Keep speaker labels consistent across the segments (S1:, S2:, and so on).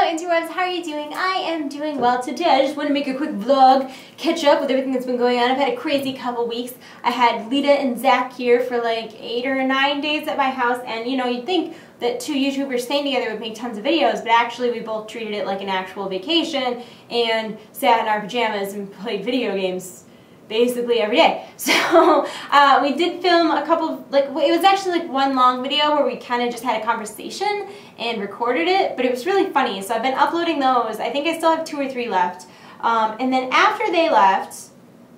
S1: interwebs, how are you doing? I am doing well today. I just want to make a quick vlog, catch up with everything that's been going on. I've had a crazy couple weeks. I had Lita and Zach here for like 8 or 9 days at my house, and you know, you'd think that two YouTubers staying together would make tons of videos, but actually we both treated it like an actual vacation and sat in our pajamas and played video games basically every day. So we did film a couple, it was actually like one long video where we kind of just had a conversation and recorded it, but it was really funny. So I've been uploading those. I think I still have 2 or 3 left. And then after they left,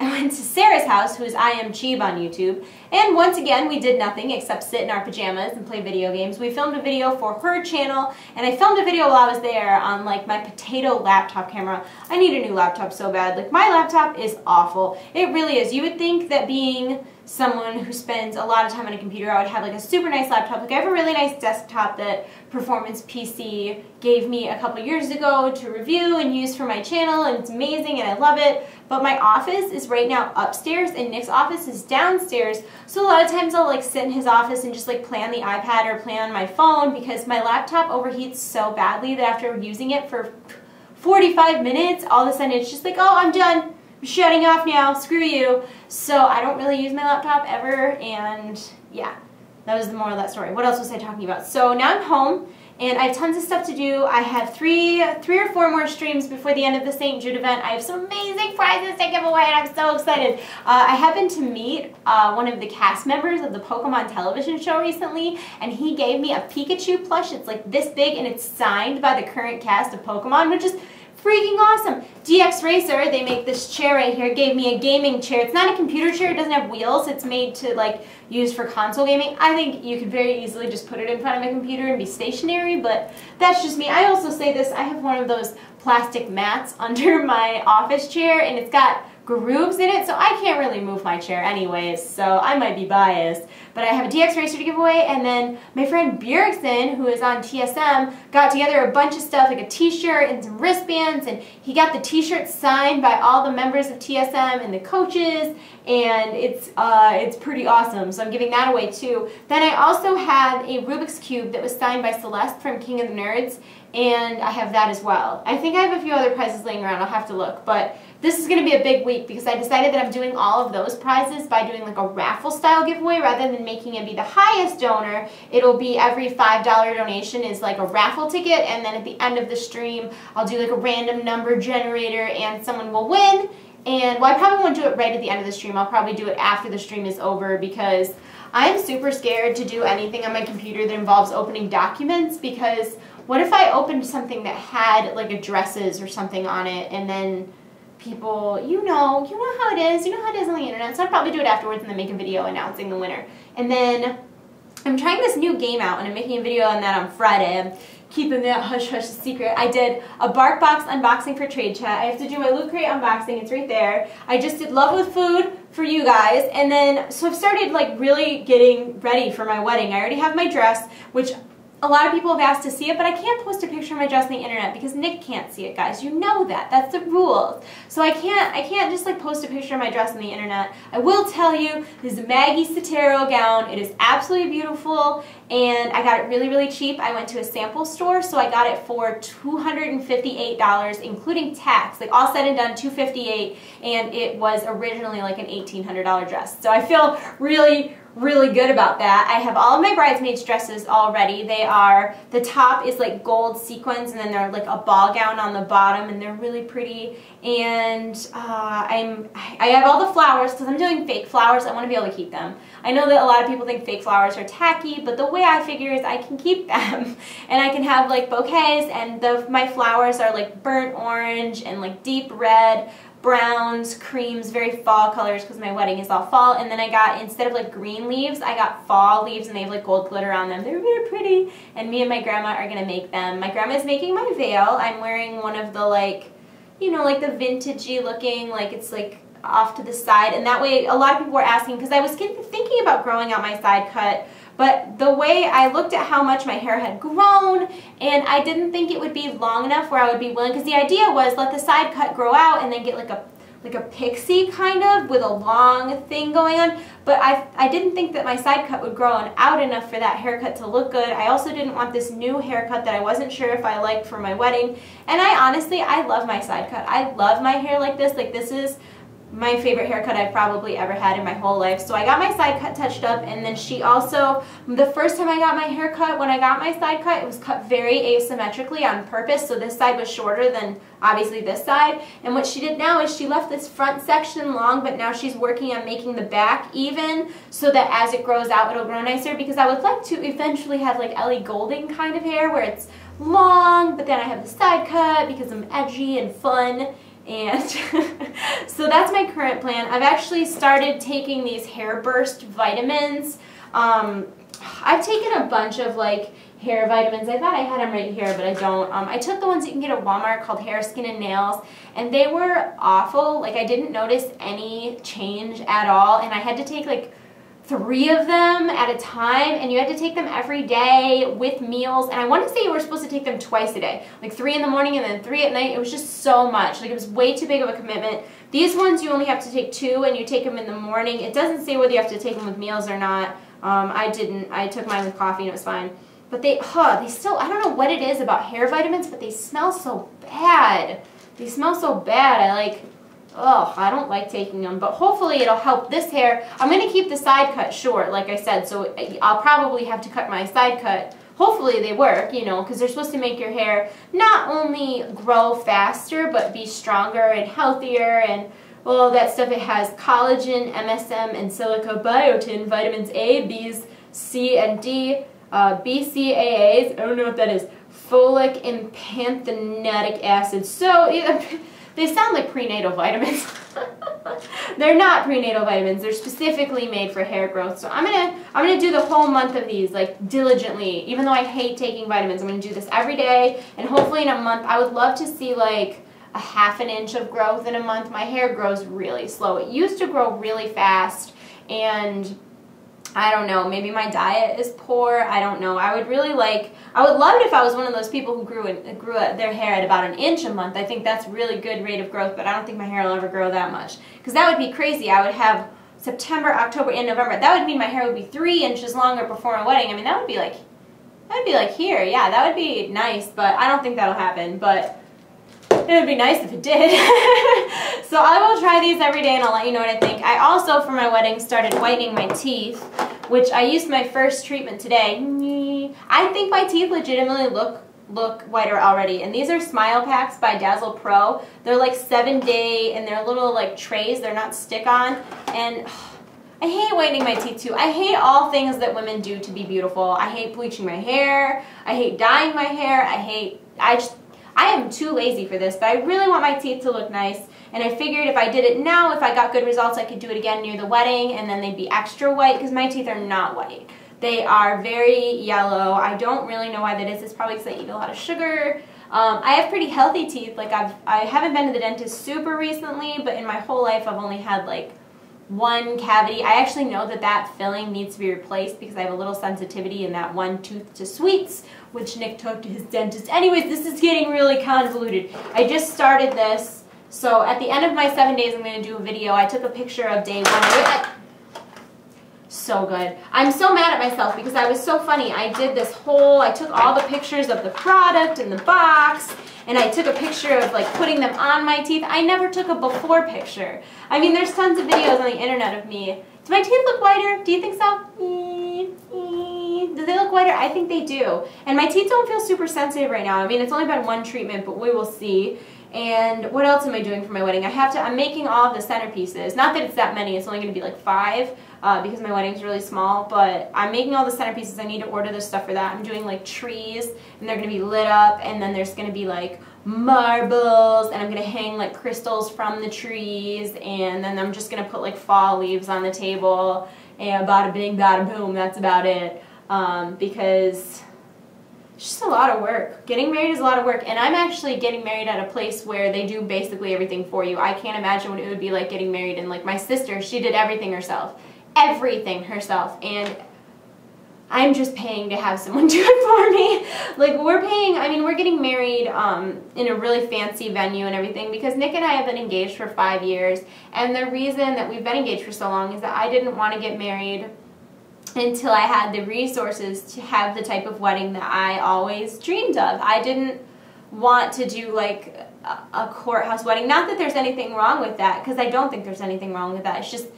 S1: I went to Sarah's house, who is I Am Cheeb on YouTube, and once again we did nothing except sit in our pajamas and play video games. We filmed a video for her channel, and I filmed a video while I was there on like my potato laptop camera. I need a new laptop so bad. Like, my laptop is awful. It really is. You would think that being someone who spends a lot of time on a computer, I would have like a super nice laptop. Like, I have a really nice desktop that Performance PC gave me a couple years ago to review and use for my channel, and it's amazing and I love it. But my office is right now upstairs and Nick's office is downstairs. So a lot of times I'll like sit in his office and just like play on the iPad or play on my phone because my laptop overheats so badly that after using it for 45 minutes, all of a sudden it's just like, oh, I'm done. I'm shutting off now. Screw you. So I don't really use my laptop ever, and yeah, that was the moral of that story. What else was I talking about? So now I'm home, and I have tons of stuff to do. I have three or four more streams before the end of the St. Jude event. I have some amazing prizes to give away, and I'm so excited. I happened to meet one of the cast members of the Pokemon television show recently, and he gave me a Pikachu plush. It's like this big, and it's signed by the current cast of Pokemon, which is freaking awesome. DX Racer, they make this chair right here, gave me a gaming chair. It's not a computer chair, it doesn't have wheels, it's made to like use for console gaming. I think you could very easily just put it in front of a computer and be stationary, but that's just me. I also say this, I have one of those plastic mats under my office chair, and it's got grooves in it, so I can't really move my chair anyways, so I might be biased. But I have a DX Racer to give away, and then my friend Bjergsen, who is on TSM, got together a bunch of stuff, like a t-shirt and some wristbands, and he got the t-shirt signed by all the members of TSM and the coaches, and it's pretty awesome, so I'm giving that away too. Then I also have a Rubik's Cube that was signed by Celeste from King of the Nerds, and I have that as well. I think I have a few other prizes laying around, I'll have to look, but this is going to be a big week because I decided that I'm doing all of those prizes by doing like a raffle style giveaway rather than making it be the highest donor. It'll be every $5 donation is like a raffle ticket, and then at the end of the stream I'll do like a random number generator and someone will win. And well, I probably won't do it right at the end of the stream. I'll probably do it after the stream is over because I'm super scared to do anything on my computer that involves opening documents, because what if I opened something that had like addresses or something on it, and then people, you know how it is. You know how it is on the internet. So I'd probably do it afterwards and then make a video announcing the winner. And then I'm trying this new game out, and I'm making a video on that on Friday. I'm keeping that hush-hush secret. I did a BarkBox unboxing for TradeChat. I have to do my Loot Crate unboxing. It's right there. I just did Love with Food for you guys. And then, so I've started like really getting ready for my wedding. I already have my dress, which a lot of people have asked to see it, but I can't post a picture of my dress on the internet because Nick can't see it, guys. You know that. That's the rules. So I can't just like post a picture of my dress on the internet. I will tell you, this is a Maggie Sotero gown. It is absolutely beautiful, and I got it really, really cheap. I went to a sample store, so I got it for $258, including tax. Like, all said and done, $258, and it was originally like an $1,800 dress. So I feel really good about that. I have all of my bridesmaids dresses already. They are, the top is like gold sequins, and then they're like a ball gown on the bottom, and they're really pretty. And I have all the flowers because I'm doing fake flowers. I want to be able to keep them. I know that a lot of people think fake flowers are tacky, but the way I figure is I can keep them, and I can have like bouquets, and my flowers are like burnt orange and like deep red, browns, creams, very fall colors because my wedding is all fall. And then I got, instead of like green leaves, I got fall leaves, and they have like gold glitter on them. They're very pretty, and me and my grandma are going to make them. My grandma is making my veil. I'm wearing one of the like, you know, like the vintagey looking, like it's like off to the side, and that way a lot of people were asking, because I was thinking about growing out my side cut, but the way I looked at how much my hair had grown, and I didn't think it would be long enough where I would be willing, because the idea was let the side cut grow out and then get like a like a pixie kind of with a long thing going on, but I didn't think that my side cut would grow out enough for that haircut to look good. I also didn't want this new haircut that I wasn't sure if I liked for my wedding, and I love my side cut. I love my hair like this is my favorite haircut I've probably ever had in my whole life. So I got my side cut touched up, and then she also, the first time I got my hair cut, when I got my side cut, it was cut very asymmetrically on purpose, so this side was shorter than obviously this side. And what she did now is she left this front section long, but now she's working on making the back even so that as it grows out, it'll grow nicer, because I would like to eventually have like Ellie Goulding kind of hair where it's long, but then I have the side cut because I'm edgy and fun. And so that's my current plan. I've actually started taking these hair burst vitamins. I've taken a bunch of like hair vitamins. I thought I had them right here, but I don't. I took the ones you can get at Walmart called Hair, Skin, and Nails, and they were awful. Like, I didn't notice any change at all, and I had to take like 3 of them at a time, and you had to take them every day with meals, and I want to say you were supposed to take them twice a day, like 3 in the morning and then 3 at night. It was just so much. Like, it was way too big of a commitment. These ones you only have to take 2, and you take them in the morning. It doesn't say whether you have to take them with meals or not. I didn't. I took mine with coffee and it was fine. But they still, I don't know what it is about hair vitamins, but they smell so bad. They smell so bad. I don't like taking them, but hopefully it'll help this hair. I'm going to keep the side cut short, like I said, so I'll probably have to cut my side cut. Hopefully they work, you know, because they're supposed to make your hair not only grow faster, but be stronger and healthier and all that stuff. It has collagen, MSM, and silica biotin, vitamins A, B's, C, and D, BCAAs, I don't know what that is, folic and pantothenic acid. So they sound like prenatal vitamins. They're not prenatal vitamins. They're specifically made for hair growth. So I'm gonna do the whole month of these, like, diligently. Even though I hate taking vitamins, I'm gonna do this every day, and hopefully in a month, I would love to see like a ½ inch of growth in a month. My hair grows really slow. It used to grow really fast, and I don't know, maybe my diet is poor, I don't know. I would love it if I was one of those people who grew their hair at about 1 inch a month. I think that's really good rate of growth, but I don't think my hair will ever grow that much. Because that would be crazy. I would have September, October, and November. That would mean my hair would be 3 inches longer before a wedding. I mean, that would be like here. Yeah, that would be nice, but I don't think that'll happen. But it would be nice if it did. So I will try these every day and I'll let you know what I think. I also, for my wedding, started whitening my teeth, which I used my first treatment today. I think my teeth legitimately look whiter already. And these are Smile Packs by Dazzle Pro. They're like 7-day, and they're little like trays. They're not stick-on. And I hate whitening my teeth too. I hate all things that women do to be beautiful. I hate bleaching my hair. I hate dyeing my hair. I am too lazy for this, but I really want my teeth to look nice, and I figured if I did it now, if I got good results, I could do it again near the wedding, and then they'd be extra white, because my teeth are not white. They are very yellow. I don't really know why that is. It's probably because I eat a lot of sugar. I have pretty healthy teeth. Like, I haven't been to the dentist super recently, but in my whole life, I've only had like 1 cavity. I actually know that filling needs to be replaced because I have a little sensitivity in that one tooth to sweets, which Nick took to his dentist. Anyways, this is getting really convoluted. I just started this, so at the end of my 7 days, I'm going to do a video. I took a picture of day 1. So good. I'm so mad at myself because I was so funny. I took all the pictures of the product in the box, and I took a picture of like putting them on my teeth. I never took a before picture. I mean, there's tons of videos on the internet of me. Do my teeth look whiter? Do you think so? Do they look whiter? I think they do. And my teeth don't feel super sensitive right now. I mean, it's only been 1 treatment, but we will see. And what else am I doing for my wedding? I'm making all of the centerpieces. Not that it's that many. It's only going to be like 5 because my wedding's really small. But I'm making all the centerpieces. I need to order the stuff for that. I'm doing like trees, and they're going to be lit up. And then there's going to be like marbles, and I'm going to hang like crystals from the trees. And then I'm just going to put like fall leaves on the table. And bada bing, bada boom. That's about it. Because it's just a lot of work. Getting married is a lot of work, and I'm actually getting married at a place where they do basically everything for you. I can't imagine what it would be like getting married, and like my sister, she did everything herself. Everything herself. And I'm just paying to have someone do it for me. Like, we're paying, I mean, we're getting married in a really fancy venue and everything because Nick and I have been engaged for 5 years. And the reason that we've been engaged for so long is that I didn't want to get married until I had the resources to have the type of wedding that I always dreamed of. I didn't want to do like a courthouse wedding. Not that there's anything wrong with that, because I don't think there's anything wrong with that. It's just,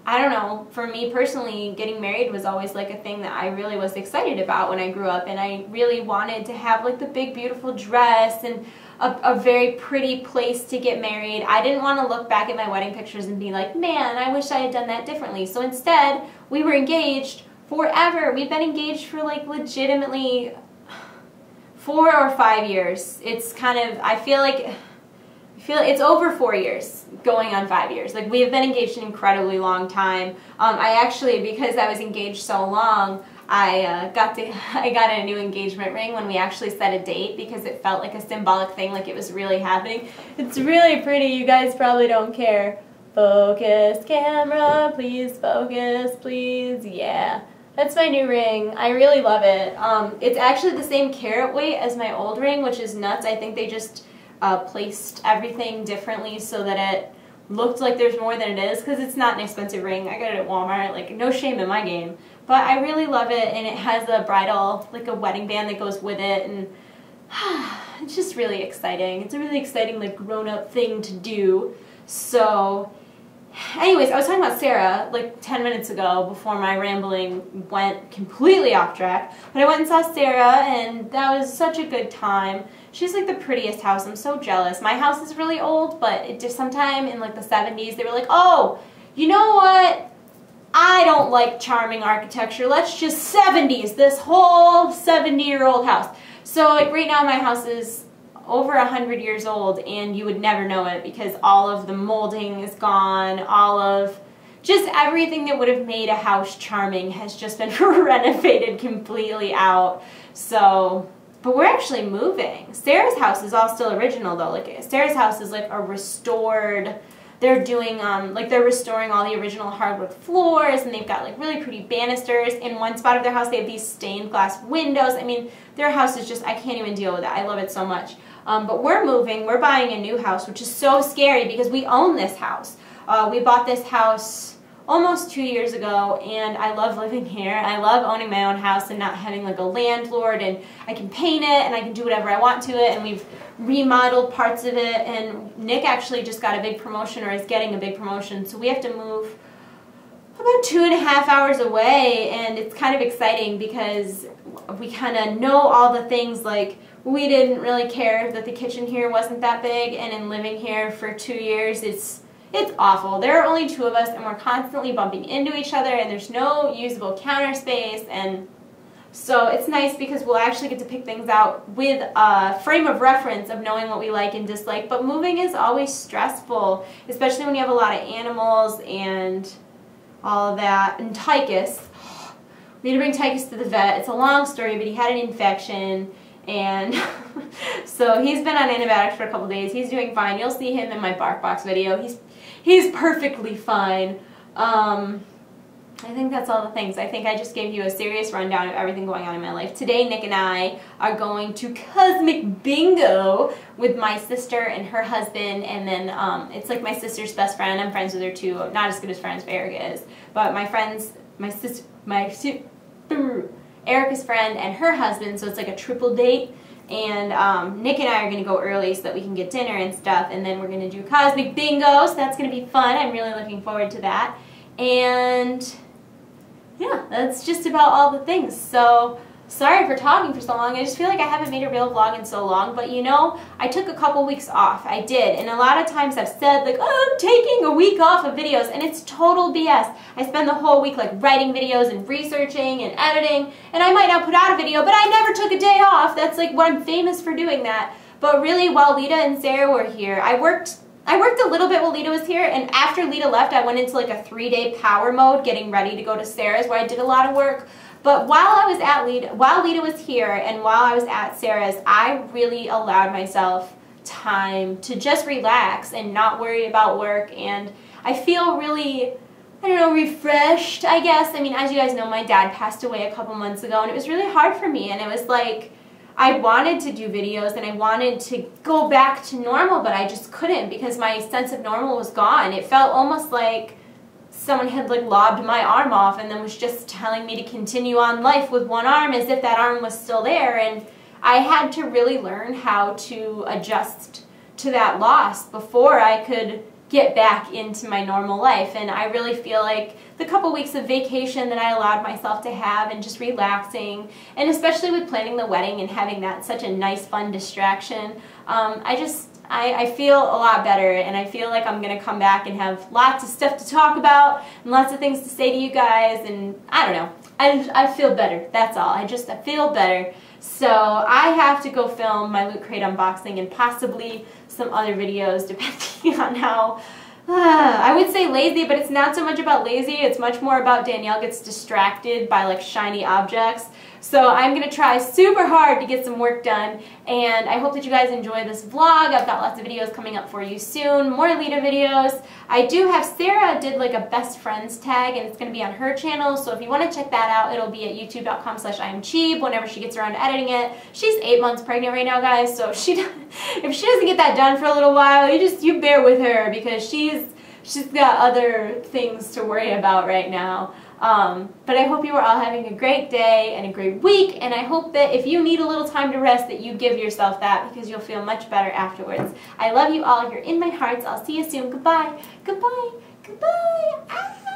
S1: I don't know, for me personally, getting married was always like a thing that I really was excited about when I grew up, and I really wanted to have like the big beautiful dress and a very pretty place to get married. I didn't want to look back at my wedding pictures and be like, man, I wish I had done that differently. So instead, we were engaged forever. We've been engaged for like legitimately 4 or 5 years. It's kind of, I feel like it's over 4 years, going on 5 years. Like, we have been engaged an incredibly long time. I actually, because I was engaged so long, I got a new engagement ring when we actually set a date because it felt like a symbolic thing, like it was really happening. It's really pretty. You guys probably don't care. Focus, camera, please focus, please. Yeah. That's my new ring. I really love it. It's actually the same carat weight as my old ring, which is nuts. I think they just placed everything differently so that it looked like there's more than it is, because it's not an expensive ring. I got it at Walmart. Like, no shame in my game. But I really love it, and it has a bridal, like a wedding band that goes with it, and it's just really exciting. It's a really exciting, like, grown-up thing to do. So, anyways, I was talking about Sarah like 10 minutes ago before my rambling went completely off track. But I went and saw Sarah, and that was such a good time. She's like the prettiest house. I'm so jealous. My house is really old, but it just sometime in like the 70s, they were like, oh, you know what? I don't like charming architecture. Let's just 70s, this whole 70-year-old house. So like right now my house is over 100 years old, and you would never know it because all of the molding is gone. All of just everything that would have made a house charming has just been renovated completely out. So, but we're actually moving. Sarah's house is all still original though. Like, Sarah's house is like a restored, they're doing, like, they're restoring all the original hardwood floors, and they've got like really pretty banisters. In one spot of their house they have these stained glass windows. I mean, their house is just, I can't even deal with it. I love it so much. But we're moving, we're buying a new house, which is so scary because we own this house. We bought this house almost 2 years ago, and I love living here. I love owning my own house and not having like a landlord, and I can paint it and I can do whatever I want to it, and we've remodeled parts of it, and Nick actually just got a big promotion, or is getting a big promotion, so we have to move about 2.5 hours away, and it's kind of exciting because we kind of know all the things. Like, we didn't really care that the kitchen here wasn't that big, and in living here for 2 years, it's awful. There are only 2 of us, and we're constantly bumping into each other, and there's no usable counter space, and so it's nice because we'll actually get to pick things out with a frame of reference of knowing what we like and dislike. But moving is always stressful, especially when you have a lot of animals and all of that. And Tychus, we need to bring Tychus to the vet. It's a long story, but he had an infection, and so he's been on antibiotics for a couple days. He's doing fine. You'll see him in my bark box video. He's perfectly fine. I think that's all the things. I think I just gave you a serious rundown of everything going on in my life. Today, Nick and I are going to Cosmic Bingo with my sister and her husband, and then it's like my sister's best friend. I'm friends with her too. Not as good as friends, but Erica is. But my friends, Erica's friend and her husband, so it's like a triple date. And Nick and I are going to go early so that we can get dinner and stuff, and then we're going to do Cosmic Bingo, so that's going to be fun. I'm really looking forward to that. And yeah, that's just about all the things. So, sorry for talking for so long. I just feel like I haven't made a real vlog in so long, but you know, I took a couple weeks off. I did, and a lot of times I've said like, oh, I'm taking a week off of videos, and it's total BS. I spend the whole week like writing videos and researching and editing, and I might not put out a video, but I never took a day off. That's like what I'm famous for doing that. But really, while Lita and Sarah were here, I worked a little bit while Lita was here, and after Lita left, I went into like a 3-day power mode, getting ready to go to Sarah's, where I did a lot of work. But while Lita was here, and while I was at Sarah's, I really allowed myself time to just relax and not worry about work. And I feel really I don't know, refreshed, I guess. I mean, as you guys know, my dad passed away a couple months ago, and it was really hard for me, and it was like, I wanted to do videos, and I wanted to go back to normal, but I just couldn't because my sense of normal was gone. It felt almost like someone had like lobbed my arm off and then was just telling me to continue on life with one arm as if that arm was still there, and I had to really learn how to adjust to that loss before I could get back into my normal life. And I really feel like the couple weeks of vacation that I allowed myself to have and just relaxing, and especially with planning the wedding and having that such a nice fun distraction, I feel a lot better, and I feel like I'm going to come back and have lots of stuff to talk about and lots of things to say to you guys, and I don't know. I feel better. That's all. I feel better. So I have to go film my Loot Crate unboxing and possibly some other videos depending on how, I would say lazy, but it's not so much about lazy. It's much more about Danielle gets distracted by like shiny objects. So I'm going to try super hard to get some work done, and I hope that you guys enjoy this vlog. I've got lots of videos coming up for you soon, more Lita videos. I do have, Sarah did like a best friends tag, and it's going to be on her channel, so if you want to check that out, it'll be at youtube.com/IamCheap whenever she gets around to editing it. She's 8 months pregnant right now, guys, so if she doesn't get that done for a little while, you bear with her because she's got other things to worry about right now. But I hope you are all having a great day and a great week, and I hope that if you need a little time to rest that you give yourself that, because you'll feel much better afterwards. I love you all. You're in my hearts. I'll see you soon. Goodbye. Goodbye. Goodbye. Ah!